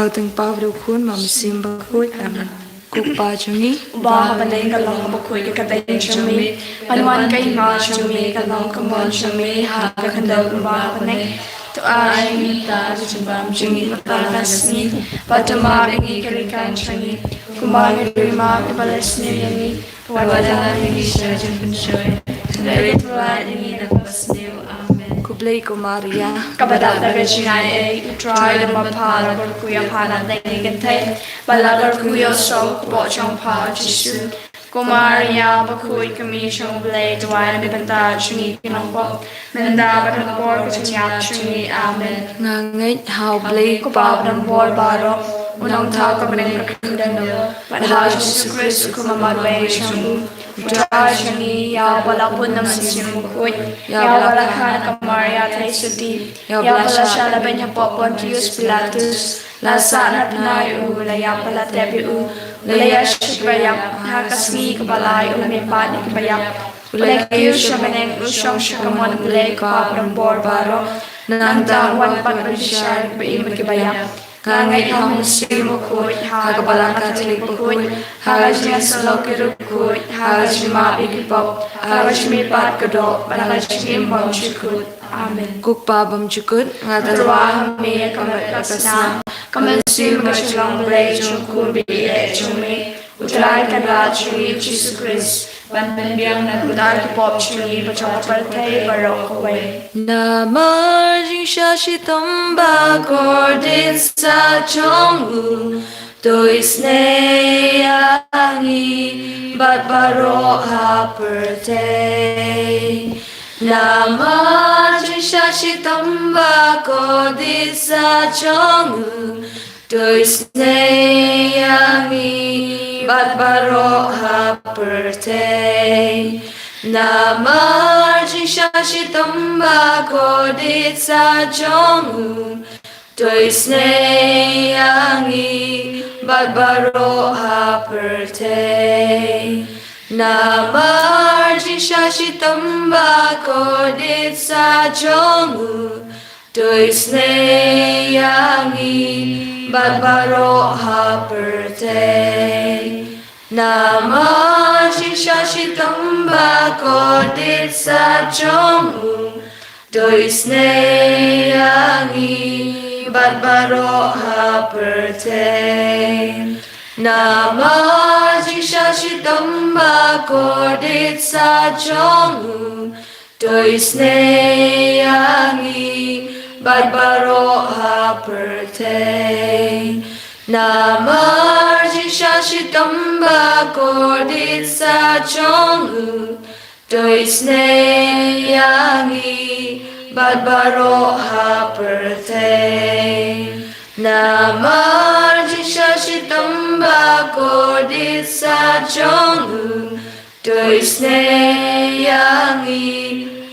hào từng bao đầu khuôn mà mình sim bạc khôi amen cục ba chung ý ba bên đây cái lòng bốc khối cái tay trong mi anh quan cái ngõ trong mi cái lòng cái mòn trong mi hạ cái khăn đầu của ba bên đây to ai mi ta trong bám trong mi ta là sni và cho ma bên nghi cái can trong mi kuma người ma cái ba là sni mi và ba là nghi sợi trong bên sợi để qua nghi là ba sni amen kublay ko Maria kabadat na Regina e utray na mapala kor kuya pana na ingentay balagar kuya so po chong pa Jisu Kumaria bakuy kami siyang blay tuwain na banta chungi pinangpo menda batangpor kuchinyak chungi amen nga ngay hào blay ko pa ng bor baro unang tao ka manang kakundan no padha Jisu Kristo kumamadway siyang utray chungi yaw balapun ng siyang mukoy yaw balakhan ka Maria tayo suti yaw bala siya laban niya po Pontius Pilatus lasanat na ulayaw pala tebi Ulaya Shibayam, Hakasmi Kabalay, Ulamipani Kabayam, Ulekyu Shamaneng Ushong Shakamon Ulay Kapram Borbaro, Nandang Wanpan Ulishar, Baim Kabayam, Kangay Hamusimu Kuy, Hagabalang Katolik Kuy, Hagajia Salokirukuy, Hagajima Bigipop, Hagajimi Pat Gadol, Hagajim Bomchukut. Amen. cục ba bầm chukut nga Darwa me kamakasna, kamansi magasilang blay chung kubi e chumi, utray kanla chumi Jesus Christ, banbanbiang nagudar kipop chumi, bachong partay barok away. Namar jing shashi tamba gordin sa chongu tôi sneyangi bat baro haperte Namar jing shashi tamba gordin sa chongu tôi sneyangi bat baro haperte Namar jing shashi tamba kodit sa chongu tôi sneyangi bat baro haperte Namar jing shashi tamba kodit sa chongu tôi sneyangi bat baro haperte Namah Shashi Tamba Kodit Sa Chongu Tôi Sneyangi Bat Baro Haperte Namah Shashi Tamba Kodit Sa Chongu Tôi Sneyangi Bat Baro Haperte Namar Shashi Tamba Kodit Sa Chongu Tôi Sneyangi Bat Baro Haperte Namar Shashi Tamba Kodit Sa Chongu Tôi Sneyangi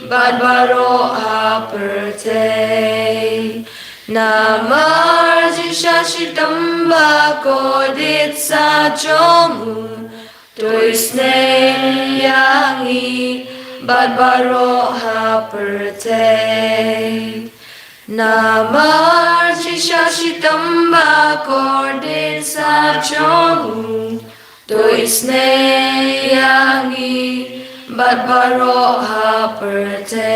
Bat Baro Haperte Namar Shashi Tamba Kodit Sa Chongu Tôi Sneyangi Bat Baro Haperte Namar Shashi Tamba Kodit Sa Chongu Tôi Sneyangi Bat Baro Haperte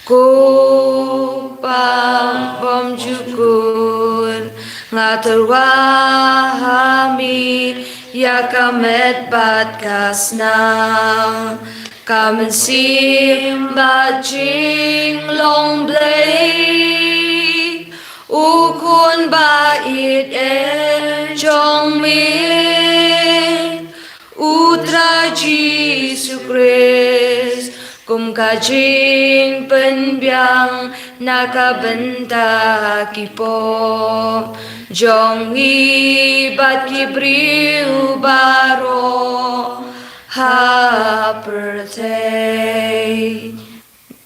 Kupang Bomjukun Ngaterwahami Yakamet Bat Kasna Kamensim Bat Jing Long Blay Ukun Bait En Jong Min Utra Jisu Christ Kum kajing penbiang nakabenta kipo Jong ibat kibriu baro haperte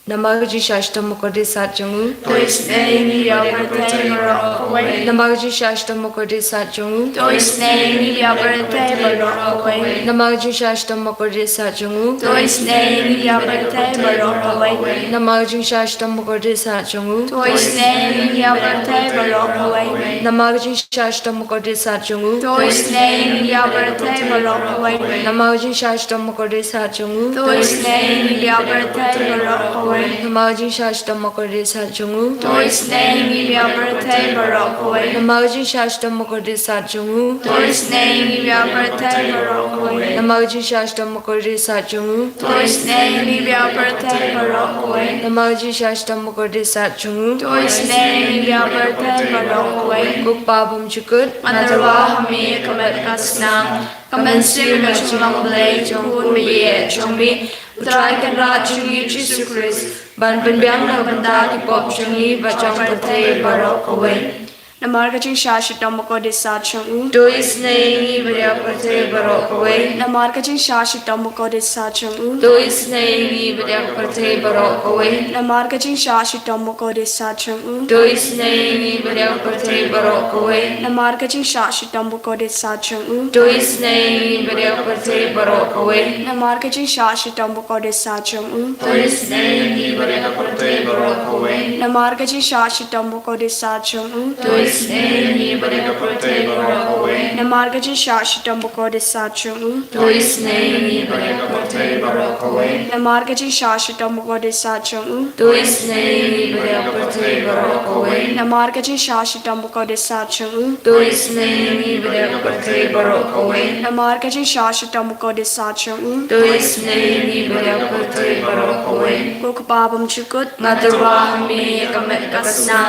Namagaji Shashtamukade Satjangu. Dois nei yabrate barokwe. Namagaji Shashtamukade Satjangu. Dois nei yabrate barokwe. Namagaji Shashtamukade Satjangu. Dois nei yabrate barokwe. Namagaji Shashtamukade Satjangu. Dois nei yabrate barokwe. Namagaji Shashtamukade Satjangu. Dois nei yabrate barokwe. Namagaji Shashtamukade Satjangu. Dois nei yabrate barokwe. Namagaji Shashtamukade Satjangu. Dois nei yabrate barokwe. Namagaji Shashtamukade Satjangu. Dois nei yabrate barokwe. Namagaji Shashtamukade Satjangu. Dois nei yabrate barokwe. Namagaji Shashtamukade Satjangu. Dois nei yabrate barokwe. Gukpabam Chukut. Matarwa hami kamat kasna. Kamansi machulang balay jungkun biye jungbi. Utray kan rajungi Jesus Christ. Ban penbiang na banda ki pop jungi bachang patay barok away. Namargajing shashitam ko disachung. Dois naingi bada patay barok away. Namargajing shashitam ko disachung. Dois naingi bada patay barok away. Namargajing shashitam ko disachung. Dois naingi bada patay barok away. Namargajing shashitam ko disachung. Dois naingi bada patay barok away. Namargajing shashitam ko disachung. Dois naingi bada patay barok away. Namargajing shashitam ko disachung. Dois naingi bada patay barok away. Namargajing shashitam ko disachung. Dois naingi bada patay barok away. Namargajing shashitam ko disachung. Dois naingi bada patay barok away. Namargajing shashitam ko disachung. Dois naingi bada patay barok away. Namargajing shashitam ko disachung. Dois naingi bada patay barok away. Kukpabam chukut. Matarwa hami kamat kasna.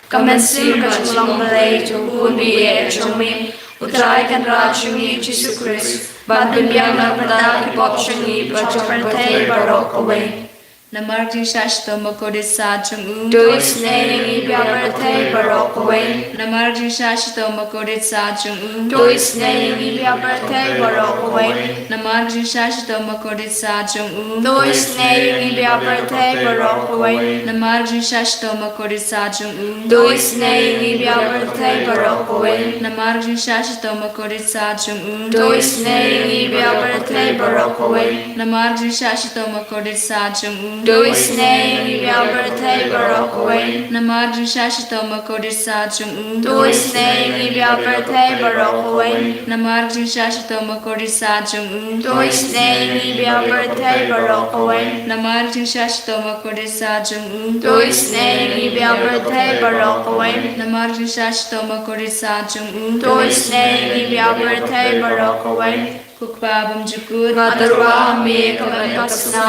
Kamansi machulang balay jungkun biye jungmi. Utray kan rajungi Jesus Christ. Ban penbiang na banda ki pop jungi bachang patay barok away. Namarjing Shashtam Kode Sajung Dois naingi bada patay barok away. Namarjing Shashtam Kode Sajung Dois naingi bada patay barok away. Namarjing Shashtam Kode Sajung Dois nei yabrate barok away. Namarjing Shashtam Kode Sajung Dois naingi bada patay barok away. Namarjing Shashtam Kode Sajung Dois naingi bada patay barok away. Namarjing Shashtam Kode Sajung Dois naingi bada patay barok away. Namarjing Shashtam Kode Sajung Dois naingi bada patay barok away. Namarjing Shashtam Kode Sajung Dois naingi bada patay barok away. Namarjing Shashtam Kode Sajung Dois naingi bada patay barok away. Namarjing Shashtam Kode Sajung Dois naingi bada patay barok away. Kukpabam Jukut Matarwa hami kamat kasna.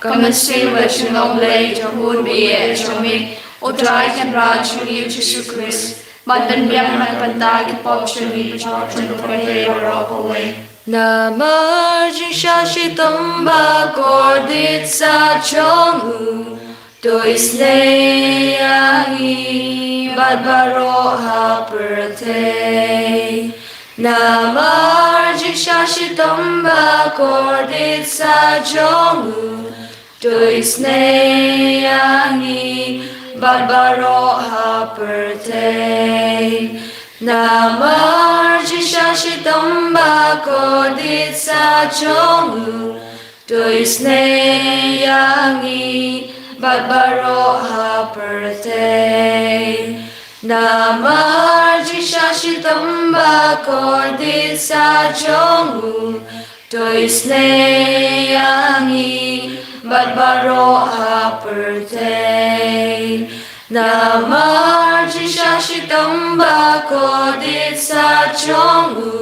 Kamansi machulang balay jungkun biye jungmi. Utray kan rajungi Jesus Christ. Ban penbiang na banda ki pop jungi bachang patay barok away. Namarjing shashitam bakordit sa chongu. Dois naingi badbaro haperte. Namarjing shashitam bakordit sa chongu. Dois naingi badbaro haperte. Namarjing shashitam bakordit sa chongu. Dois naingi badbaro haperte. Namarjing shashitam bakordit sa chongu. Dois naingi badbaro haperte. Namarjing shashitam bakordit sa chongu.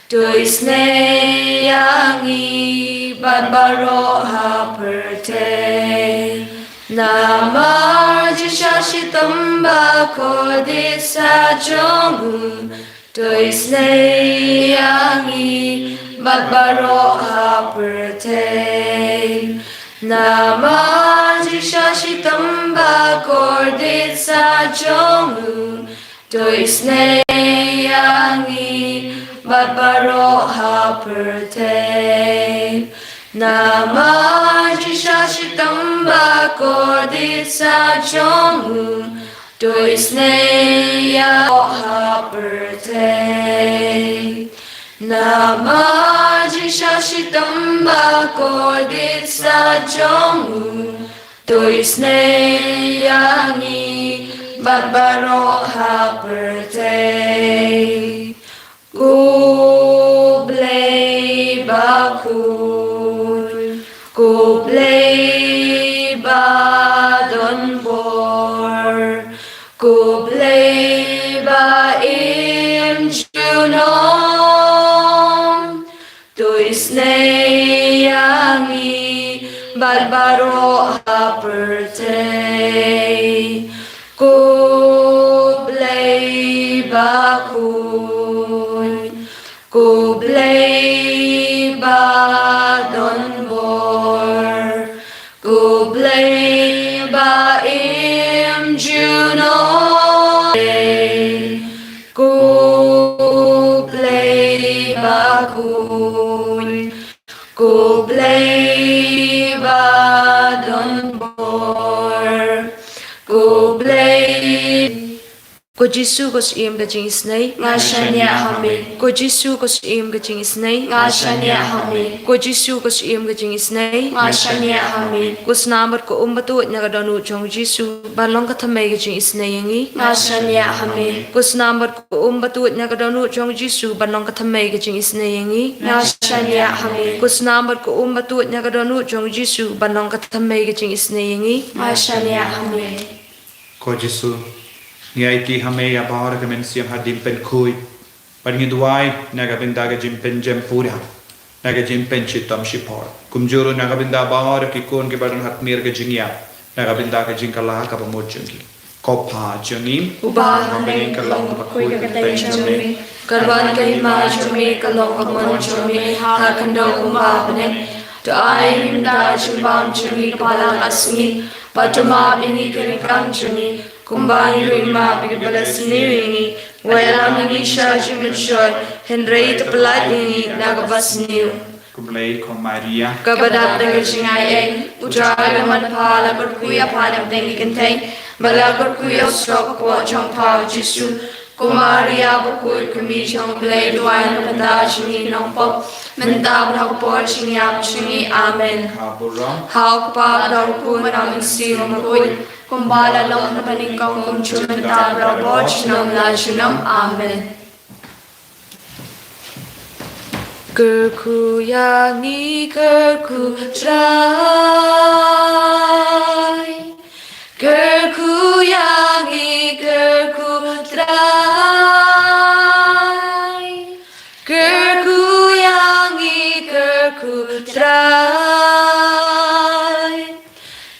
Dois naingi badbaro haperte. Namarjing shashitam bakordit sa chongu. Dois naingi badbaro haperte. Namarjing shashitam bakordit sa chongu. Dois naingi badbaro haperte. Namarjing shashitam bakordit có đi xa trong đôi snei ya birthday Namaji Shitamba có đi xa trong đôi snei ya ni Barbaro happy birthday Kublai bakul Kublai ba don bor Kublai ba im junom Tu snei yangi Barbaro happy birthday Kublai bakul Kublai ba don bor Kublai ba im juno Kublai bakul Kublai ba don bor Kublai Cô Giêsu có sự im cái chính này, Nga shania hami. Cô Giêsu có sự im cái chính này, Nga shania hami. Cô Giêsu có sự im cái chính này, Nga shania hami. Cô snamat ko umbatu na kadanu chong Giêsu balong ka thamay cái chính này yangi, Nga shania hami. Cô snamat ko umbatu na kadanu chong Giêsu balong ka thamay cái chính này yangi, Nga shania hami. Cô snamat ko umbatu na kadanu chong Giêsu balong ka thamay cái chính này yangi, Nga shania hami. Cô Giêsu Ngày kỳ hame ya bahar ka men siam hadim pen khui pan ngi duai naga binda ga jim pen jam pura naga jim pen chitam shipor kumjuru naga binda bahar ki kon ke badan hat mir ga jingya naga binda ga jingkala ka pamot jungi kopha jungi Uba hame kalong bakui ka katay chumi. Karwan kay ma chumi kalong kamon chumi. Hakando umabane. To ay himda chumbam chumi palang asmi. Patuma ini kirikang chumi. Kumbang rima bigbalas niwingi. Wala mingi siya jumishoy. Henry tapalat ini nagabas niyo. Kublai ko Maria Kabadat ng singay ay udraga man pala berkuya panap ng ikantay. Bala berkuya stroke po chong pao Jisu. Kumaria bukul kami chong play duwan na panda singi nong pop. Mentab na po singi ap singi amen. Kaburong Hao pa daw po maraming sino makuy. Kumbala lang na paningkong kumchumentab na po sinong nasyonong amen. Gerku yangi gerku trai Gerku yangi gerku trai Gerku yangi gerku trai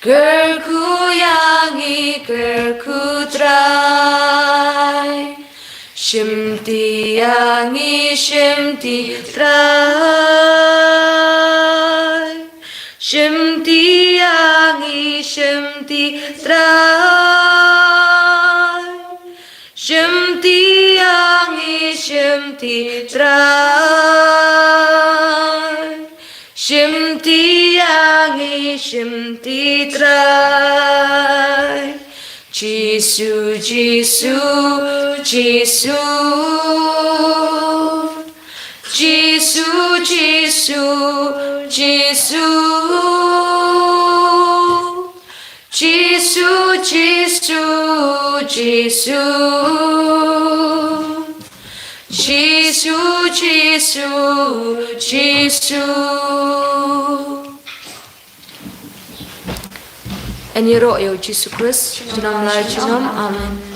Gerku yangi gerku trai Shimti yangi shimti trai Shimti yangi shimti trai Shimti yangi shimti trai Shimti yangi shimti trai Jisu, Jisu, Jisu, Jisu, Jisu, Jisu, Jisu, Jisu, Jisu, Jisu, Jisu, Jisu. En je roep, Jezus Christus, in naam van Amen.